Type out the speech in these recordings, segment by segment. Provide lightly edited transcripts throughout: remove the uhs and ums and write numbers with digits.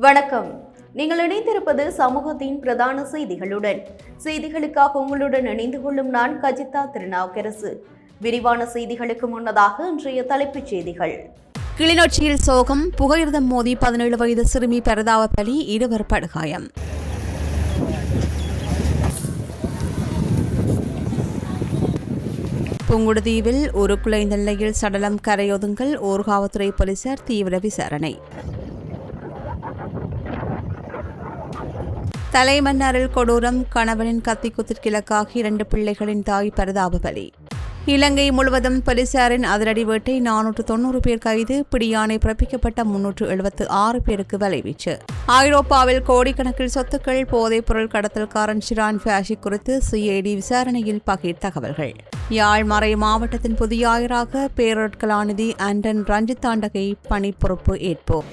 வணக்கம். நீங்கள் இணைந்திருப்பது சமூகத்தின் பிரதான செய்திகளுடன். செய்திகளுக்காக உங்களுடன் இணைந்து கொள்ளும் நான் கஜிதா திருநாவுக்கரசு. விரிவான செய்திகளுக்கு முன்னதாக இன்றைய தலைப்புச் செய்திகள். கிளிநொச்சியில் சோகம், புகையிரதம் மோதி 17 வயது சிறுமி பரிதாப பலி, 2 படுகாயம். புங்குடுதீவில் உருக்குலைந்த நிலையில் சடலம் கரையொதுங்கல், ஊர்காவத்துறை போலீசார் தீவிர விசாரணை. தலைமன்னாரில் கொடூரம், கணவனின் கத்திக்குத்திற்கு இலக்காகி 2 பிள்ளைகளின் தாய் பரிதாப பலி. இலங்கை முழுவதும் போலீசாரின் அதிரடி வேட்டை, 490 பேர் கைது, பிடியாணை பிறப்பிக்கப்பட்ட 376 பேருக்கு வலைவீச்சு. ஐரோப்பாவில் கோடிக்கணக்கில் சொத்துக்கள், போதைப் பொருள் கடத்தல்காரன் ஷிரான் ஃபாஷி குறித்து சிஐடி விசாரணையில் பகீர் தகவல்கள். யாழ் மறை மாவட்டத்தின் புதிய ஆயராக பேரொட்கலாநிதி ஆண்டன் ரஞ்சித் தாண்டகை பணி பொறுப்பு ஏற்போம்.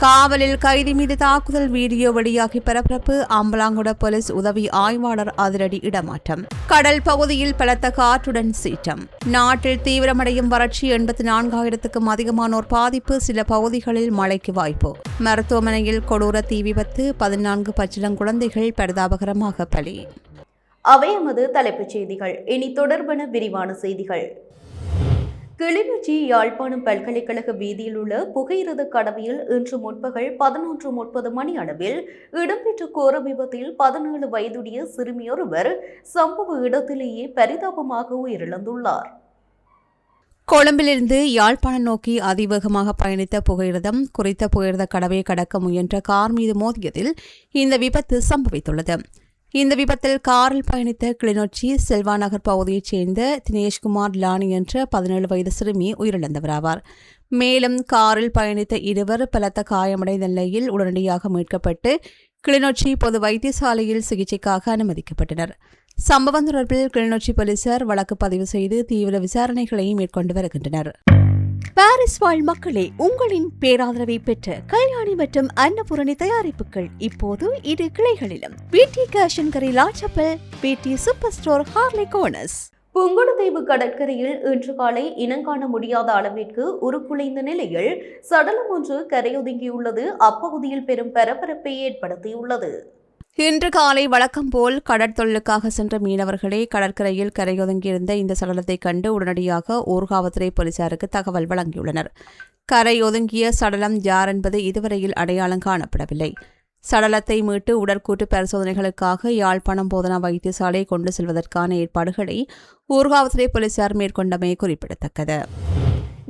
காவலில் கைதி மீது தாக்குதல் வீடியோ வெளியாகி பரபரப்பு, அம்பலாங்குட போலீஸ் உதவி ஆய்வாளர் அதிரடி இடமாற்றம். கடல் பகுதியில் பலத்த காற்றுடன் சீற்றம். நாட்டில் தீவிரமடையும் வறட்சி, 84,000க்கும் அதிகமானோர் பாதிப்பு, சில பகுதிகளில் மழைக்கு வாய்ப்பு. மருத்துவமனையில் கொடூர தீ விபத்து, 14 பச்சிளங்குழந்தைகள் பரிதாபகரமாக பலி. அவை எமது தலைப்புச் செய்திகள். இனி தொடர்பான விரிவான செய்திகள். கிளிநொச்சி யாழ்ப்பாணம் பல்கலைக்கழக வீதியில் உள்ள புகையிரத கடவையில் இன்று முற்பகல் 11:30 மணி அளவில் இடம்பெற்ற கோர விபத்தில் 17 வயதுடைய சிறுமியொருவர் சம்பவ இடத்திலேயே பரிதாபமாக உயிரிழந்துள்ளார். கொழும்பிலிருந்து யாழ்ப்பாணம் நோக்கி அதிவேகமாக பயணித்த புகையிரதம் குறித்த புகையிரத கடவையை கடக்க முயன்ற கார் மீது மோதியதில் இந்த விபத்து சம்பவித்துள்ளது. இந்த விபத்தில் காரில் பயணித்த கிளிநொச்சி செல்வா நகர் பகுதியைச் சேர்ந்த தினேஷ்குமார் லானி என்ற 17 வயது சிறுமி உயிரிழந்தவராவார். மேலும் காரில் பயணித்த 2 பலத்த காயமடைந்த நிலையில் உடனடியாக மீட்கப்பட்டு கிளிநொச்சி பொது வைத்தியசாலையில் சிகிச்சைக்காக அனுமதிக்கப்பட்டனர். சம்பவம் தொடர்பில் கிளிநொச்சி போலீசார் வழக்கு பதிவு செய்து தீவிர விசாரணைகளை மேற்கொண்டு வருகின்றனர். பாரிஸ் வாழ் மக்களே, உங்களின் பேராதரவை பெற்ற கல்யாணி மற்றும் அன்னபூரணி தயாரிப்புகள் இப்போது 2 கிளைகளிலும். பிடி கேஷன் கரி லாச்சப்பல், பிடி சூப்பர் ஸ்டோர் ஹார்லி கோனஸ். புங்குடுதீவு கடற்கரையில் இன்று காலை இனங்காண முடியாத அளவிற்கு உருக்குலைந்த நிலையில் சடலம் ஒன்று கரையொதுங்கியுள்ளது அப்பகுதியில் பெரும் பரபரப்பை ஏற்படுத்தியுள்ளது. இன்று காலை வழக்கம் போல் கடற்தொழிலுக்காக சென்ற மீனவர்களே கடற்கரையில் கரையொதுங்கியிருந்த இந்த சடலத்தை கண்டு உடனடியாக ஊர்காவத்துறை போலீசாருக்கு தகவல் வழங்கியுள்ளனர். கரையொதுங்கிய சடலம் யார் என்பது இதுவரையில் அடையாளம் காணப்படவில்லை. சடலத்தை மீட்டு உடற்கூட்டு பரிசோதனைகளுக்காக யாழ்ப்பாணம் போதனா வைத்தியசாலை கொண்டு செல்வதற்கான ஏற்பாடுகளை ஊர்காவத்துறை போலீசார் மேற்கொண்டமை குறிப்பிடத்தக்கது.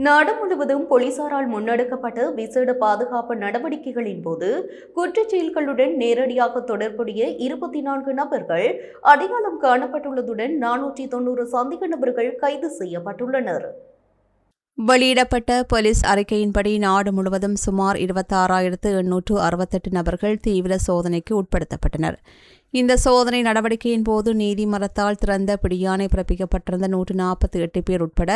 நாடு முழுவதும் போலீசாரால் முன்னெடுக்கப்பட்ட விசேட பாதுகாப்பு நடவடிக்கைகளின் போது குற்றச்செயல்களுடன் நேரடியாக தொடர்புடைய 24 நபர்கள் அடையாளம் காணப்பட்டுள்ளதுடன் 490 சந்தேக நபர்கள் கைது செய்யப்பட்டுள்ளனர். வெளியிடப்பட்ட போலீஸ் அறிக்கையின்படி நாடு முழுவதும் சுமார் 26,868 நபர்கள் தீவிர சோதனைக்கு உட்படுத்தப்பட்டனர். இந்த சோதனை நடவடிக்கையின் போது நீதிமன்றத்தால் திறந்த பிடியாணை பிறப்பிக்கப்பட்டிருந்த 148 பேர் உட்பட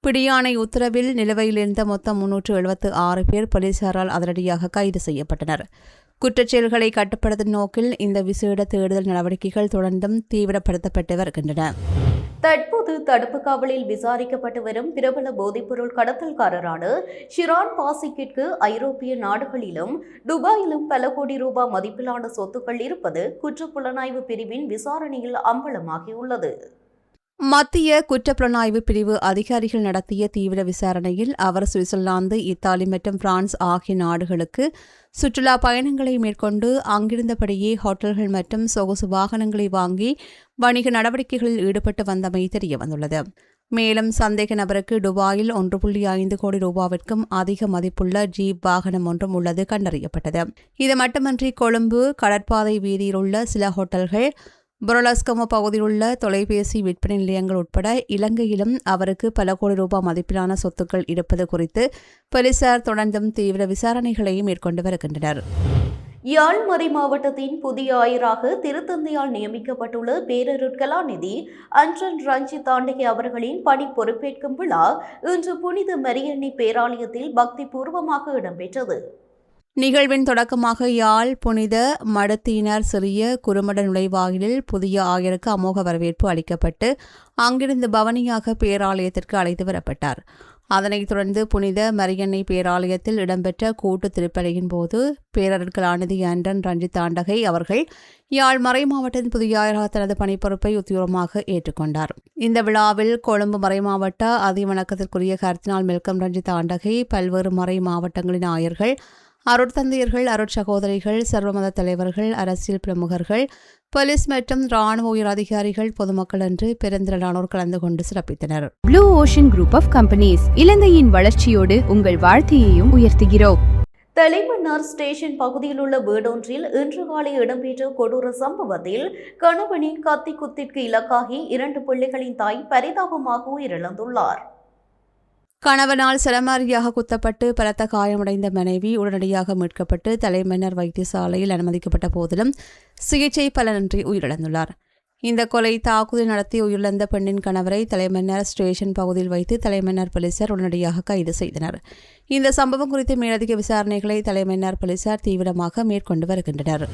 பிடியாணை உத்தரவில் நிலுவையில் இருந்த மொத்தம் 376 பேர் போலீசாரால் அதிரடியாக கைது செய்யப்பட்டனர். குற்றச்செயல்களை கட்டுப்படுத்தும் நோக்கில் இந்த விசேட தேடுதல் நடவடிக்கைகள் தொடர்ந்தும் தீவிரப்படுத்தப்பட்டு வருகின்றன. தற்போது தடுப்பு காவலில் விசாரிக்கப்பட்டு வரும் பிரபல போதைப்பொருள் கடத்தல்காரரான ஷிரான் பாசிக்கிற்கு ஐரோப்பிய நாடுகளிலும் துபாயிலும் பல கோடி ரூபாய் மதிப்பிலான சொத்துக்கள் இருப்பது குற்றப்புலனாய்வு பிரிவின் விசாரணையில் அம்பலமாகியுள்ளது. மத்திய குற்றப்புலனாய்வு பிரிவு அதிகாரிகள் நடத்திய தீவிர விசாரணையில் அவர் சுவிட்சர்லாந்து, இத்தாலி மற்றும் பிரான்ஸ் ஆகிய நாடுகளுக்கு சுற்றுலா பயணங்களை மேற்கொண்டு அங்கிருந்தபடியே ஹோட்டல்கள் மற்றும் சொகுசு வாகனங்களை வாங்கி வணிக நடவடிக்கைகளில் ஈடுபட்டு வந்தமை தெரியவந்துள்ளது. மேலும் சந்தேக நபருக்கு துபாயில் 1.5 கோடி ரூபாவிற்கும் அதிக மதிப்புள்ள ஜீப் வாகனம் ஒன்றும் உள்ளது கண்டறியப்பட்டது. இது மட்டுமன்றி கொழும்பு கடற்பாதை வீதியில் உள்ள சில ஹோட்டல்கள், புரலஸ்கமோ பகுதியில் உள்ள தொலைபேசி விற்பனை நிலையங்கள் உட்பட இலங்கையிலும் அவருக்கு பல கோடி ரூபாய் மதிப்பிலான சொத்துக்கள் இருப்பது குறித்து போலீசார் தொடர்ந்தும் தீவிர விசாரணைகளை மேற்கொண்டு வருகின்றனர். யாழ் மறை மாவட்டத்தின் புதிய ஆயராக திருத்தந்தையால் நியமிக்கப்பட்டுள்ள பேரருட்கலாநிதி ஆண்டன் ரஞ்சித் தாண்டகை அவர்களின் பணி பொறுப்பேற்கும் விழா இன்று புனித மரியன்னை பேராலயத்தில் பக்தி பூர்வமாக இடம்பெற்றது. நிகழ்வின் தொடக்கமாக யாழ் புனித மடத்தினர் சிறிய குறுமட நுழைவாயிலில் புதிய ஆயருக்கு அமோக வரவேற்பு அளிக்கப்பட்டு அங்கிருந்து பவனியாக பேராலயத்திற்கு அழைத்து வரப்பட்டார். அதனைத் தொடர்ந்து புனித மரியன்னை பேராலயத்தில் இடம்பெற்ற கூட்டு திருப்பலியின் போது பேரர் கலாநிதி ஆண்டன் ரஞ்சித் ஆண்டகை அவர்கள் யாழ் மறைமாவட்டத்தின் புதிய தனது பணிப்பொறுப்பை உத்தியோகமாக ஏற்றுக்கொண்டார். இந்த விழாவில் கொழும்பு மறைமாவட்ட அதிவணக்கத்திற்குரிய கர்தினால் மெல்கம் ரஞ்சித் ஆண்டகை, பல்வேறு மறை மாவட்டங்களின் ஆயர்கள், அருட்தந்தையர்கள், அருட்சகோதரிகள், சர்வமத தலைவர்கள், அரசியல் பிரமுகர்கள், போலீஸ் மற்றும் ராணுவ உயர் அதிகாரிகள், பொதுமக்கள் என்று பெருந்திரளானோர் கலந்து கொண்டு சிறப்பித்தனர். Blue ocean group of companies இலங்கையின் வளர்ச்சியோடு உங்கள் வாழ்க்கையையும் உயர்த்துகிறோம். தலைமன்னார் ஸ்டேஷன் பகுதியில் உள்ள வீடொன்றில் இன்று காலை இடம்பெற்ற கொடூர சம்பவத்தில் கணவனின் கத்தி குத்திற்கு இலக்காகி 2 பிள்ளைகளின் தாய் பரிதாபமாக உயிரிழந்துள்ளார். கணவனால் சரமாரியாக குத்தப்பட்டு பலத்த காயமடைந்த மனைவி உடனடியாக மீட்கப்பட்டு தலைமன்னார் வைத்தியசாலையில் அனுமதிக்கப்பட்ட போதிலும் சிகிச்சை பலனின்றி உயிரிழந்துள்ளார். இந்த கொலை தாக்குதல் நடத்தி உயிரிழந்த பெண்ணின் கணவரை தலைமன்னார் ஸ்டேஷன் பகுதியில் வைத்து தலைமன்னார் போலீசார் உடனடியாக கைது செய்தனர். இந்த சம்பவம் குறித்து மேலதிக விசாரணைகளை தலைமன்னார் போலீசார் தீவிரமாக மேற்கொண்டு வருகின்றனர்.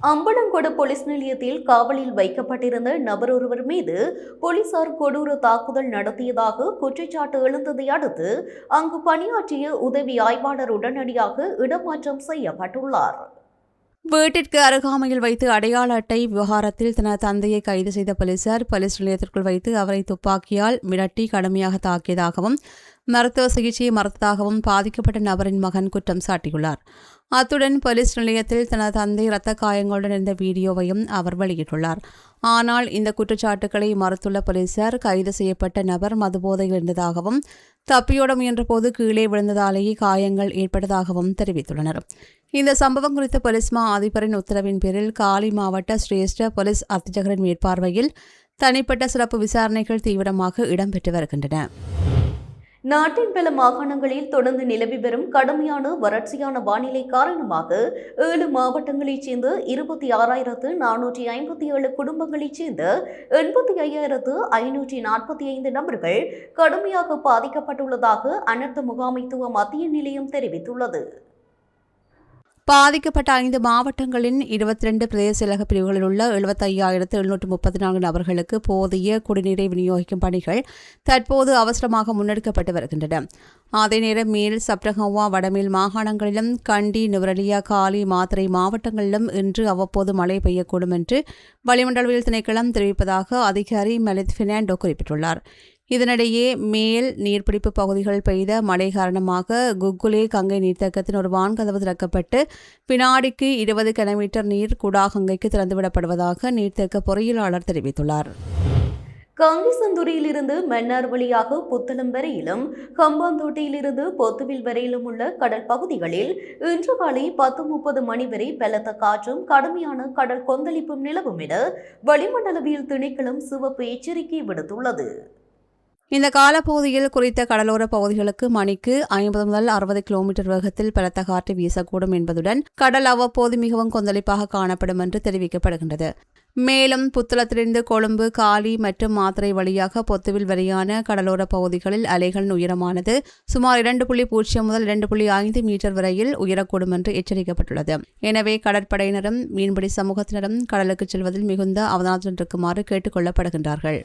அம்பலங்கொடு போலீஸ் நிலையத்தில் காவலில் வைக்கப்பட்டிருந்த நபர் ஒருவர் மீது போலீசார் கொடூர தாக்குதல் நடத்தியதாக குற்றச்சாட்டு எழுந்ததை அடுத்து அங்கு பணியாற்றிய உதவி ஆய்வாளர் உடனடியாக இடமாற்றம் செய்யப்பட்டுள்ளார். வீட்டிற்கு அருகாமையில் வைத்து அடையாள அட்டை விவகாரத்தில் தனது தந்தையை கைது செய்த போலீசார் போலீஸ் நிலையத்திற்குள் வைத்து அவரை துப்பாக்கியால் மிரட்டி கடுமையாக தாக்கியதாகவும் மருத்துவ சிகிச்சையை மறுத்ததாகவும் பாதிக்கப்பட்ட நபரின் மகன் குற்றம் சாட்டியுள்ளார். அத்துடன் போலீஸ் நிலையத்தில் தனது தந்தை இரத்த காயங்களுடன் இருந்த வீடியோவையும் அவர் வெளியிட்டுள்ளார். ஆனால் இந்த குற்றச்சாட்டுக்களை மறுத்துள்ள போலீசார் கைது செய்யப்பட்ட நபர் மதுபோதையில் இருந்ததாகவும் தப்பியோட முயன்றபோது கீழே விழுந்ததாலேயே காயங்கள் ஏற்பட்டதாகவும் தெரிவித்துள்ளனர். இந்த சம்பவம் குறித்த போலீஸ் மா அதிபரின் உத்தரவின் பேரில் காலி மாவட்ட சிரேஷ்ட போலீஸ் அத்தியட்சகரின் மேற்பார்வையில் தனிப்பட்ட சிறப்பு விசாரணைகள் தீவிரமாக இடம்பெற்று வருகின்றன. நாட்டின் பல மாகாணங்களில் தொடர்ந்து நிலவி வரும் கடுமையான வறட்சியான வானிலை காரணமாக 7 மாவட்டங்களைச் சேர்ந்த 26,457 குடும்பங்களைச் சேர்ந்த 85,545 நபர்கள் கடுமையாக பாதிக்கப்பட்டுள்ளதாக அனர்த்த முகாமைத்துவ மத்திய நிலையம் தெரிவித்துள்ளது. பாதிக்கப்பட்ட 5 மாவட்டங்களின் 22 பிரதேச செயலக பிரிவுகளில் உள்ள 75,734 நபர்களுக்கு போதிய குடிநீரை விநியோகிக்கும் பணிகள் தற்போது அவசரமாக முன்னெடுக்கப்பட்டு வருகின்றன. அதே நேரம் மேல் சப்ரகவா வடமேல் மாகாணங்களிலும் கண்டி, நுவரெலியா, காலி, மாத்தறை மாவட்டங்களிலும் இன்று அவ்வப்போது மழை பெய்யக்கூடும் என்று வளிமண்டலவியல் திணைக்களம் தெரிவிப்பதாக அதிகாரி மலித் பெர்னாண்டோ குறிப்பிட்டுள்ளார். இதனிடையே மேல் நீர்பிடிப்பு பகுதிகள் பெய்த மழை காரணமாக குக்குலே கங்கை நீர்த்தேக்கத்தின் ஒரு வான்கதவு திறக்கப்பட்டு வினாடிக்கு 20 கிலோமீட்டர் நீர் குடாகங்கைக்கு திறந்துவிடப்படுவதாக நீர்த்தேக்க பொறியியலாளர் தெரிவித்துள்ளார். காங்கிசந்துறையிலிருந்து மன்னார் வழியாக புத்தளம் வரையிலும் கம்பாந்தோட்டையிலிருந்து பொத்துவில் வரையிலும் உள்ள கடல் பகுதிகளில் இன்று காலை 10:30 மணி வரை பலத்த காற்றும் கடுமையான கடல் கொந்தளிப்பும் நிலவும் என வளிமண்டலவியல் திணைக்களம் சிவப்பு எச்சரிக்கை விடுத்துள்ளது. இந்த காலப்பகுதியில் குறித்த கடலோர பகுதிகளுக்கு மணிக்கு 50 முதல் 60 கிலோமீட்டர் வேகத்தில் பலத்த காற்று வீசக்கூடும் என்பதுடன் கடல் அவ்வப்போது மிகவும் கொந்தளிப்பாக காணப்படும் என்று தெரிவிக்கப்படுகின்றது. மேலும் புத்தளத்திலிருந்து கொழும்பு, காலி மற்றும் மாத்தறை வழியாக பொத்துவில் வரையான கடலோர பகுதிகளில் அலைகளின் உயரமானது சுமார் 2.0 முதல் 2.5 மீட்டர் வரையில் உயரக்கூடும் என்று எச்சரிக்கப்பட்டுள்ளது. எனவே கடற்படையினரும் மீன்பிடி சமூகத்தினரும் கடலுக்கு செல்வதில் மிகுந்த அவதானத்துடன் இருக்குமாறு கேட்டுக் கொள்ளப்படுகின்றார்கள்.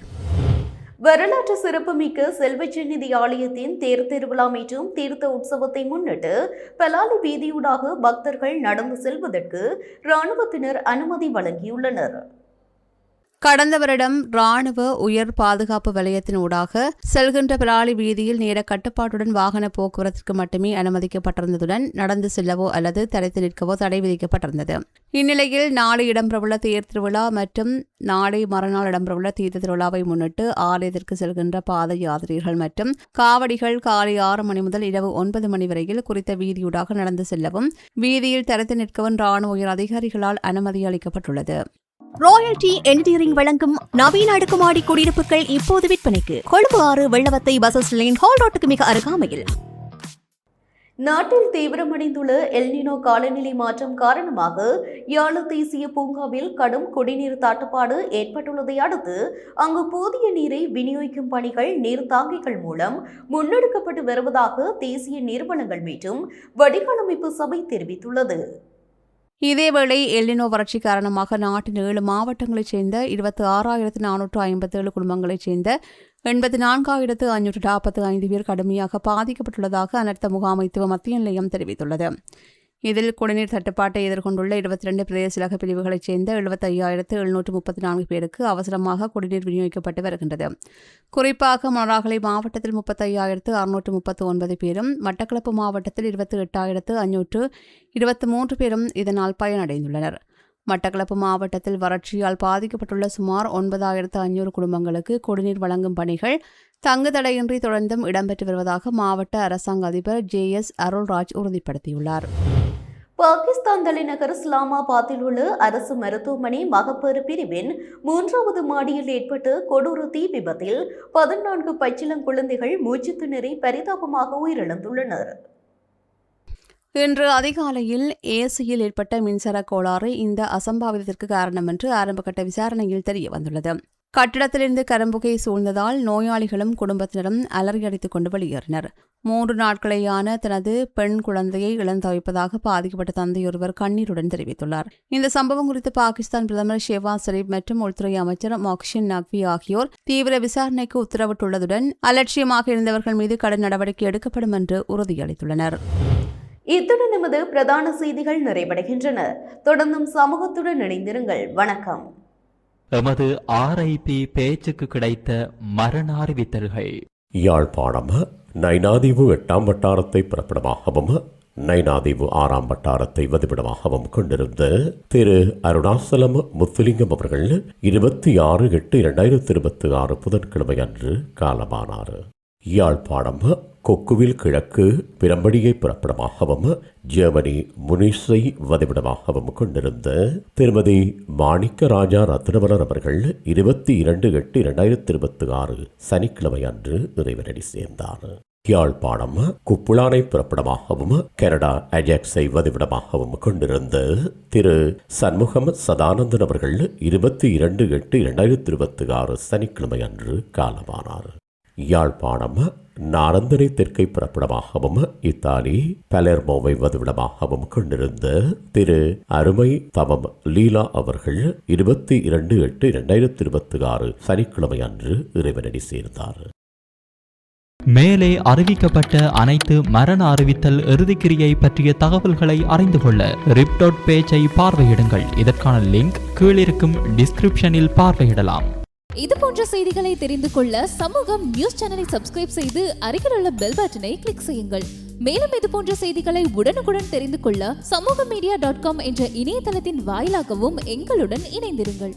வரலாற்று சிறப்புமிக்க செல்வச்சந்நிதி ஆலயத்தின் தேர் திருவிழா மற்றும் தீர்த்த உற்சவத்தை முன்னிட்டு பலாலி வீதியூடாக பக்தர்கள் நடந்து செல்வதற்கு இராணுவத்தினர் அனுமதி வழங்கியுள்ளனர். கடந்த வருடம் ராணுவ உயர் பாதுகாப்பு வலயத்தின் ஊடாக செல்கின்ற பலாலி வீதியில் நேர கட்டுப்பாட்டுடன் வாகன போக்குவரத்திற்கு மட்டுமே அனுமதிக்கப்பட்டிருந்ததுடன் நடந்து செல்லவோ அல்லது தடைத்து நிற்கவோ தடை விதிக்கப்பட்டிருந்தது. இந்நிலையில் நாளை இடம்பெறவுள்ள தேர் திருவிழா மற்றும் நாளை மறுநாள் இடம்பெறவுள்ள தீர்த்த திருவிழாவை முன்னிட்டு ஆலயத்திற்கு செல்கின்ற பாத யாத்திரிகர்கள் மற்றும் காவடிகள் காலை 6 மணி முதல் இரவு 9 மணி வரையில் குறித்த வீதியூடாக நடந்து செல்லவும் வீதியில் தடைத்து நிற்கவும் ராணுவ உயர் அதிகாரிகளால் அனுமதி அளிக்கப்பட்டுள்ளது. ராயல்டி என்ஜினியரிங் வழங்கும் நவீன அடுக்குமாடி குடியிருப்புகள் இப்போது விற்பனைக்கு. Colombo 6 Wellawatte bus line hall ரோட்டுக்கு மிக அருகாமையில். நாட்டில் தீவிரமடைந்துள்ள எல்னினோ காலநிலை மாற்றம் காரணமாக யாழ் தேசிய பூங்காவில் கடும் குடிநீர் தட்டுப்பாடு ஏற்பட்டுள்ளதை அடுத்து அங்கு போதிய நீரை விநியோகிக்கும் பணிகள் நீர்த்தாங்கிகள் மூலம் முன்னெடுக்கப்பட்டு வருவதாக தேசிய நீர்வளங்கள் மற்றும் வடிகாலமைப்பு சபை தெரிவித்துள்ளது. இதேவேளை எல்னினோ வறட்சி காரணமாக நாட்டின் 7 மாவட்டங்களைச் சேர்ந்த 26,457 குடும்பங்களைச் சேர்ந்த 84,545 பேர் கடுமையாக பாதிக்கப்பட்டுள்ளதாக அனர்த்த முகாமைத்துவ மத்திய நிலையம் தெரிவித்துள்ளது. இதில் குடிநீர் தட்டுப்பாட்டை எதிர்கொண்டுள்ள 22 பிரதேச பிரிவுகளைச் சேர்ந்த 75,734 பேருக்கு அவசரமாக குடிநீர் விநியோகிக்கப்பட்டு வருகின்றது. குறிப்பாக மொனராகலை மாவட்டத்தில் 35,639 பேரும், மட்டக்களப்பு மாவட்டத்தில் 28,523 பேரும் இதனால் பயனடைந்துள்ளனர். மட்டக்களப்பு மாவட்டத்தில் வறட்சியால் பாதிக்கப்பட்டுள்ள சுமார் 9,500 குடும்பங்களுக்கு குடிநீர் வழங்கும் பணிகள் தங்குதடையின்றி தொடர்ந்தும் இடம்பெற்று வருவதாக மாவட்ட அரசாங்க அதிபர் JS அருள்ராஜ் உறுதிப்படுத்தியுள்ளார். பாகிஸ்தான் தலைநகர் இஸ்லாமாபாத்தில் உள்ள அரசு மருத்துவமனை மகப்பேறு பிரிவின் 3வது மாடியில் ஏற்பட்ட கொடூர தீ விபத்தில் 14 பச்சிளங்குழந்தைகள் மூச்சுத் திணறி பரிதாபமாக உயிரிழந்துள்ளனர். இன்று அதிகாலையில் ஏசியில் ஏற்பட்ட மின்சார கோளாறு இந்த அசம்பாவிதத்திற்கு காரணம் என்று ஆரம்பகட்ட விசாரணையில் தெரியவந்துள்ளது. கட்டிடத்திலிருந்து கரும்புகை சூழ்ந்ததால் நோயாளிகளும் குடும்பத்தினரும் அலறியடித்துக் கொண்டு வெளியேறினர். 3 நாட்களேயான தனது பெண் குழந்தையை இழந்தவிப்பதாக பாதிக்கப்பட்ட தந்தையொருவர் கண்ணீருடன் தெரிவித்துள்ளார். இந்த சம்பவம் குறித்து பாகிஸ்தான் பிரதமர் ஷெவாஸ் ஷெரீப் மற்றும் உள்துறை அமைச்சர் மொஹ்சின் நக்வி ஆகியோர் தீவிர விசாரணைக்கு உத்தரவிட்டுள்ளதுடன் அலட்சியமாக இருந்தவர்கள் மீது கடும் நடவடிக்கை எடுக்கப்படும் என்று உறுதியளித்துள்ளனர். இத்துடன் நமது பிரதான செய்திகள் நிறைவடைகின்றன. தொடர்ந்தும் சமூகத்துடன் இணைந்திருங்கள். வணக்கம். எமது RIP பேச்சுக்கு கிடைத்த மரண அறிவித்தல்கள். யாழ்ப்பாணம் நைனாதீவு 8ஆம் வட்டாரத்தை பிறப்பிடமாகவும் நைனாதீவு 6ஆம் வட்டாரத்தை வதிவிடமாகவும் கொண்டிருந்த திரு அருணாசலம் முத்துலிங்கம் அவர்கள் 26/8/2026 புதன்கிழமை அன்று காலமானார். யாழ்ப்பாணம் கொக்குவில் கிழக்கு பிரம்படியை பிறப்பிடமாகவும் ஜெர்மனி முனிஸை வதிவிடமாகவும் கொண்டிருந்த திருமதி மாணிக்க ராஜா ரத்னவரர் அவர்கள் 22/8/2026 சனிக்கிழமை அன்று இறைவனடி சேர்ந்தார். யாழ்ப்பாணம் குப்புளானை பிறப்பிடமாகவும் கனடா அஜாக்ஸை வதிவிடமாகவும் கொண்டிருந்த திரு சண்முகம் சதானந்தன் அவர்கள் 22/8/2026 சனிக்கிழமை அன்று காலமானார். யாழ்ப்பாணம் நாரந்தனை தெற்கை பிறப்பிடமாகவும் இத்தாலி பலர்மோவை வதிவிடமாகவும் கொண்டிருந்த திரு அருமை தவம் லீலா அவர்கள் 22/8/2026 சனிக்கிழமை அன்று இறைவனடி சேர்ந்தார். மேலே அறிவிக்கப்பட்ட அனைத்து மரண அறிவித்தல் இறுதிக்கிரியை பற்றிய தகவல்களை அறிந்து கொள்ள ரிப் பேஜை பார்வையிடுங்கள். இதற்கான லிங்க் கீழிருக்கும் டிஸ்கிரிப்ஷனில் பார்வையிடலாம். இது போன்ற செய்திகளை தெரிந்து கொள்ள சமூகம் நியூஸ் சேனலை சப்ஸ்கிரைப் செய்து அருகில் உள்ள பெல் பட்டனை கிளிக் செய்யுங்கள். மேலும் இது போன்ற செய்திகளை உடனுக்குடன் தெரிந்து கொள்ள சமூகமீடியா.com என்ற இணையதளத்தின் வாயிலாகவும் எங்களுடன் இணைந்திருங்கள்.